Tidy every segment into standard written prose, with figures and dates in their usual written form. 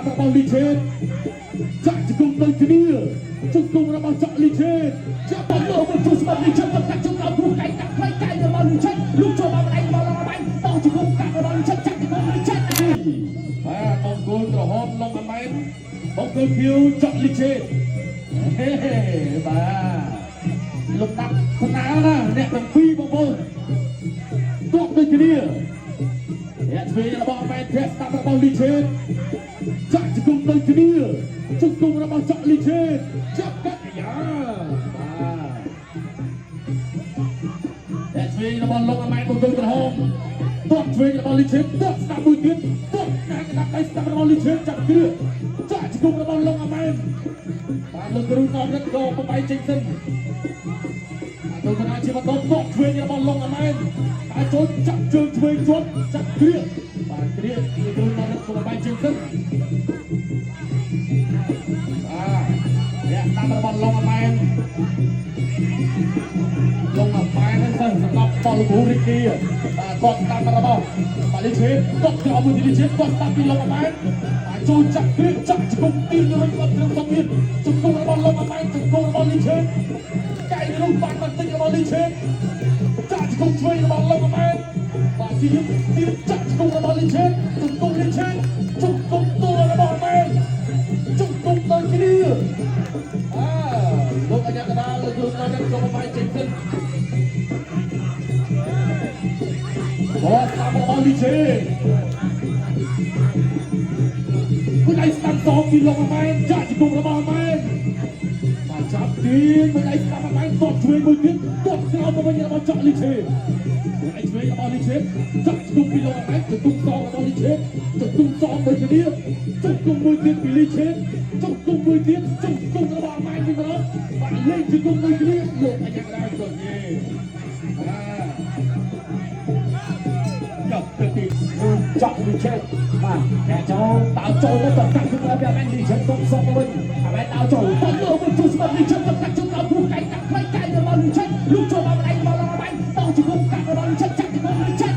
របស់លីឆេតចាក់ជង្គង់ទៅគ្នាជង្គង់របស់ចាក់លីឆេតចាក់បោះលើមកជួយស្មាត់លីឆេតកាត់ជង្គង់គ្រូកៃកាត់ខ្លៃកៃរបស់លីឆេតលុបចូលមកដៃរបស់ឡងបាញ់បោះជង្គង់កាត់របស់លីឆេតចាក់ជង្គង់លីឆេតបាទបង្គោលក្រហមឡងអាម៉ែនបង្គោលខៀវចាក់លីឆេតហេបាទលុបដាក់ស្នាណាអ្នកទាំងពីរបងប្អូនទក់ដូចគ្នាអ្នកធ្វើរបស់អាម៉ែនធាក់ស្ដាប់របស់លីឆេតចាក់ជង្គង់ដូចគ្នាជង្គង់របស់ចាក់លីឆេតចាប់កាត់យ៉ាបាទអ្នកធ្វើរបស់លោកអាម៉ែនបង្គោលក្រហមទក់ធ្វើរបស់លីឆេតទក់ស្ដាប់មួយទៀតទក់ណាក់ដាក់ដៃស្ដាប់របស់លីឆេតចាប់គ្រឿចាក់ជង្គង់របស់លោកអាម៉ែនបាទលោកគ្រូនាំរឹកក៏បបាយចេញសិនទៅគណៈជាបន្តទក់ធ្វើរបស់លោកអាម៉ែនអាចចូលចាក់ជើងធ្វើជាប់ចាប់គ្រឿបាទគ្រឿលោកគ្រូនាំរឹកក៏បបាយចេញសិនអ្នកតាមរបស់ឡងអាម៉ែនឡងអាម៉ែនហ្នឹងសម្រាប់បលបូរីគីគាត់តាមរបស់បាលីឆេតគាត់ក្រោមមួយលីឆេតគាត់តាមពីឡងអាម៉ែនចូលចាក់គ្រឿងចាក់ជង្គង់ទីនឹងគាត់ត្រឹមសមានជង្គង់របស់ឡងអាម៉ែនជង្គង់របស់លីឆេតកៃនោះបានបន្តិចរបស់លីឆេតចាក់ជង្គង់ឆ្វេងរបស់ឡងអាម៉ែនបាទទីចាក់ជង្គង់របស់លីឆេតជង្គង់លីឆេតជង្គង់តួរបស់អាម៉ែនជង្គង់ទៅគ្នាលោកអាញាកដាលោកគ្រូតាមក៏បបាយចេញសិនបាទតាមរបស់លីឆេតមួយដៃស្ដាំសងពីលោកអាម៉ែនចាក់ជង្គង់របស់អាម៉ែនបាទចាប់ទីមួយដៃស្ដាំអាម៉ែនតបឆ្វេងមួយទៀតតបក្រោមមកវិញរបស់ចាក់លីឆេតមួយដៃឆ្វេងរបស់លីឆេតចាក់ជង្គង់ពីលោកអាម៉ែនជង្គង់សងរបស់លីឆេតជង្គង់សងដូចគ្នាជង្គង់មួយទៀតពីលីឆេតជង្គង់មួយទៀតជង្គង់របស់អាម៉ែនវិញម្ដងបាទលេងជង្គង់មួយគ្នាលោកអាញាកដាក៏និយាយចាក់លីឆេតបាទតែចូលដើរចូលទៅកាត់ជង្គង់អាម៉ែនលីឆេតទុំសងទៅវិញអាម៉ែនដើរចូលទៅលើទៅជួយស្មាត់លីឆេតកាត់ជង្គង់គ្រូកៃកាត់ខ្លៃកៃរបស់លីឆេតលុបចូលមកដៃរបស់ឡងអាម៉ែនបោះជង្គង់កាត់របស់លីឆេតចាក់ជង្គង់លីឆេត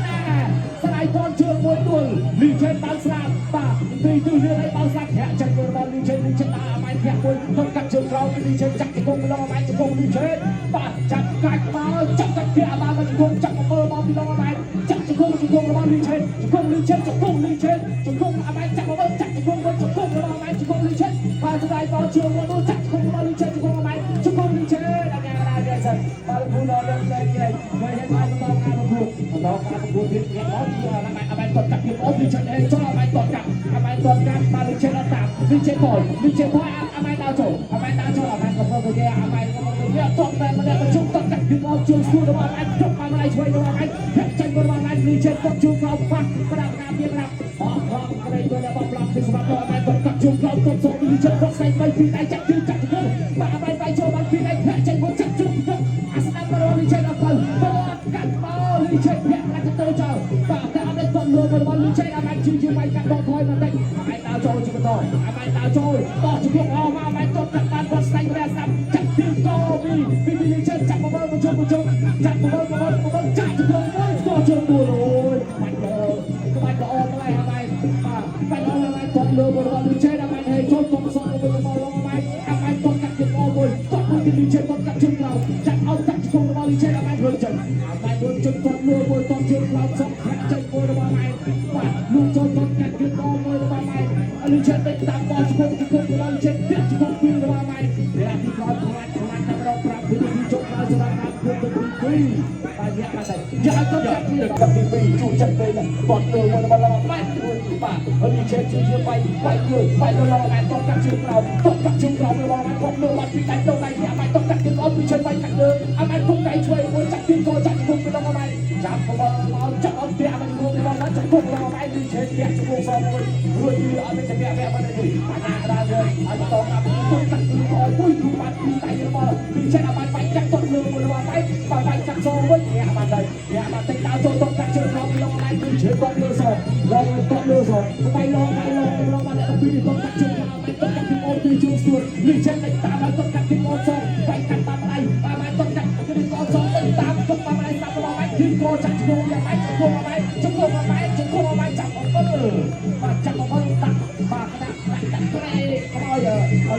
ស្រាយព័ន្ធជើងមួយដួលលីឆេតដើរស្រាបបាទទីទូលឿនឲ្យបោះស្រាបធាក់ចាក់របស់លីឆេតដើរអាម៉ែនធាក់មួយទៅកាត់ជើងក្រោមលីឆេតចាក់ជង្គង់ឡងអាម៉ែនជង្គង់លីឆេតបាទចាប់កាច់មកចាប់កាច់ធាក់អាម៉ែនជង្គង់ចាក់មកមើលមកពីឡងអាម៉ែនចាក់ជង្គង់របស់លីឆេតជង្គង់លីឆេតជង្គង់លីឆេតជង្គង់អាម៉ែនចាក់មកមើលចាក់ជង្គង់វិញជង្គង់របស់អាម៉ែនជង្គង់លីឆេតបាទស្រាយព័ន្ធជើងមួយដួលចាក់ជង្គង់របស់លីឆេតជង្គង់អាម៉ែនជង្គង់លីឆេតអាញាកដាវាសិនបាទគូដល់ដល់តែគេហើយហេតុហើយបន្តការប្រកួតទៀតគេអត់អាម៉ែនគាត់កាត់ពីអូលីឆេតឯងចូលអាម៉ែនគាត់កាត់បាទលីឆេតអត់តាមលីឆេតថយអាម៉ែនដើរចូលអាម៉ែនក៏ប្រកួតគេអាម៉ែនក៏ប្រកួតគេអត់តបតែម្នាក់ជុំតកាត់ពីអូជើងស្គូរបស់អាម៉ែនជុំអាម៉ែនឆ្វេងរបស់អាម៉ែនចាក់ចេញរបស់អាម៉ែនលីឆេតគាត់ជើងក្រោមប៉ះប្រដាប់ការពីប្រដាប់អស់ខំក្រៃទៅរបស់ប្លាប់ពីសម្រាប់អាម៉ែនគាត់កាត់ជើងក្រោមគាត់សូមលីឆេតគាត់ស្អែកបីពីដៃចាក់ជើងបាទអាម៉ែនបាយចូលបានពីដៃធាក់ចេញមកចាក់ជើងគាត់អាស្ដាប់របស់លីឆេតអត់ទៅគាត់កាត់មកលីឆេតធាក់ប្រាក់ទៅចោលបាទតែអត់ទៅលើរបស់លីឆេតអាម៉ែនជើងវាយកាត់ដកថយបន្តិចអាម៉ែនដើរចូលជាបន្តអាម៉ែនដើរចូលតោះជង្គង់អស់មកអាម៉ែនគាត់កាត់បានគាត់ស្ដាច់រះស្ដាប់ចាក់ទីកោពីលីឆេតចាក់មកមើលមកជុំចាក់មកមើលចាក់ជង្គង់មួយតោះជើងមួយអូយបាច់ល្អទៅហើយអាម៉ែនបាទបាច់ល្អអាម៉ែនគាត់លើរបស់លីឆេតអាម៉ែនហេចូលកុំសក់ទៅមកឡងអាម៉ែនគាត់កាត់ជង្គង់មួយគាត់មួយលីឆេតគាត់កាត់ជើងក្រោមចាក់អត់ចាក់ជង្គង់របស់លីឆេតអាម៉ែនរើចឹងអាម៉ែនរើចឹងគាត់លើមួយតោះជើងក្រោមសក់ចាក់ចេញមួយរបស់អាម៉ែនបាទលោកចូលគាត់កាត់ជើងក្រោមមួយរបស់អាម៉ែនលីឆេតទៅតាមបោះជង្គង់របស់លីឆេតពាក់ជង្គង់ពីររបស់អាម៉ែនដែលទីក្រោយខ្លាចតែរកប្រាប់ពីទីជោគហើយសម្រាប់ការធ្វើទៅទី2បាទយកមកតែយកទៅកាត់ទី2ជួយចាក់ទៅគាត់ទៅមួយរបស់ឡងអាម៉ែនបាទលីឆេតជួយបាយទៅឡងអាម៉ែនតកាត់ជើងក្រោមរបស់អាម៉ែនគាត់លើបាត់ពីដៃទៅដៃអាម៉ែនតកាត់ជើងអត់ពីជើងបាយកាត់លើអាម៉ែនគុំដៃឆ្វេងមួយចាក់ទីកោចាក់គុំពីឡងអាម៉ែនចាប់មកចាក់អត់ពីអាម៉ែនគុំពីឡងអាម៉ែនចាក់គុំឡងអាម៉ែនលីឆេតពាក់ជង្គង់សងមួយរួចពីអត់ទៅពាក់បាត់ទៅអាញាកដាយើងឲ្យតកាត់គុំកាត់ពីអត់មួយគឺបាត់ពីដៃរបស់លីឆេតអាម៉ែនបាយចាក់គាត់លើមួយរបស់អាម៉ែនបាយចាក់សងវិញអាម៉ែនទៅតែដើរចូលតកាត់ជើងក្រោមពីឡងអាម៉ែនលីឆេតគាត់លើសងគាត់លើសងបាយឡងបាត់ទៅពីតកាត់ជើងក្រោមអាម៉ែនតកាត់ពីអូពីជើងស្ទួតលីឆេតតែតាមឲ្យតកាត់ពីអូសងបាយកាត់តាមដៃអាម៉ែនតកាត់ពីអូសងទៅតាមទុកតាមដៃតាមរបស់អាម៉ែនទីកោចាក់ជង្គង់អាម៉ែនជង្គង់អាម៉ែនចាប់អត់ទៅបាទចាប់មកតាក់បាទដាក់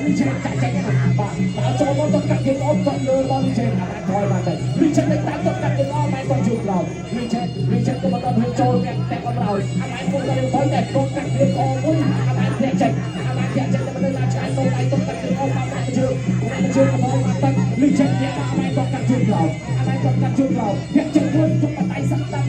លីឆេចាក់ចេញណាបាទដល់ចូលមកទៅកាត់គេអត់ទៅលើរបស់លីឆេអាម៉ែថយបានទៅលីឆេទៅតាមទៅកាត់គេអត់ម៉ែទៅជួបក្រោយលីឆេទៅមកដល់ចូលតែក៏ក្រោយអាម៉ែពុកទៅថយតែកូនកាត់គេអត់មួយអាម៉ែធាក់ចេញអាម៉ែធាក់ចេញទៅមកដល់ឆ្ងាយទៅដៃទៅកាត់គេអត់បានតែជឿក៏មកបានទៅលីឆេធាក់អាម៉ែទៅកាត់ជួបក្រោយអាម៉ែទៅកាត់ជួបក្រោយធាក់ចេញមួយទៅបដៃសឹកតា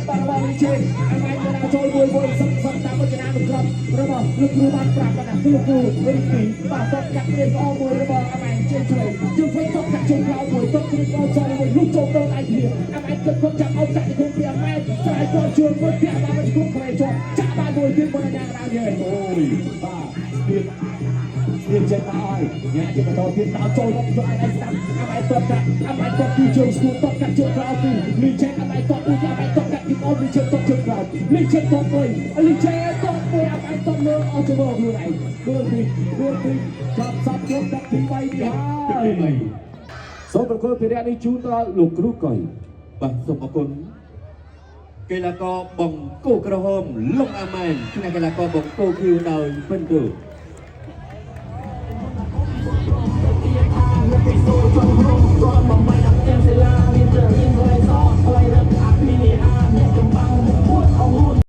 បាទរបស់លីឆេអាម៉ែទៅចូលមួយសឹកតាមមកចំណានក្រុមរបស់លោកគ្រូបានប្រាប់ថាគ្រូវិញពីបាទទៅកាត់គេអត់មួយរបស់អាម៉ែជួយជួយទៅកាត់ជួបក្រោយមួយទៅគ្រូអត់ចូលមួយលុបចូលទៅដៃគ្នាអាម៉ែគិតគាត់ចាំអត់កាត់ទៅពីអាម៉ែស្រាយគាត់ជួយមួយពីអាម៉ែមកគ្រប់គ្នាចូលចាក់បានមួយទៀតមកយ៉ាងណាយើងអូយបាទទៀតចេញមកហើយញ៉ាំជាបន្តទៀតដល់ចូលមកយកឯងស្ដាប់អាម៉ែតបកាត់អាម៉ែតបពីជើងស្គូតបកាត់ជើងក្រោយពីលីចេញអាម៉ែតបពីអាម៉ែតបកាត់ពីអត់លីចេញតបជើងក្រោយលីចេញតបមួយលីចេញតបមួយអាម៉ែតបលើអត់ទៅមកខ្លួនឯងដួលពីចាប់សាប់គ្រប់ដល់ទី3នេះហើយសូមប្រគល់ពីរៈនេះជូនដល់លោកគ្រូកុយបាទសូមអរគុណកីឡាករបង្គោលក្រហមលោកអាម៉ែនគណៈកីឡាករបង្គោលគឺដោយពិនទូ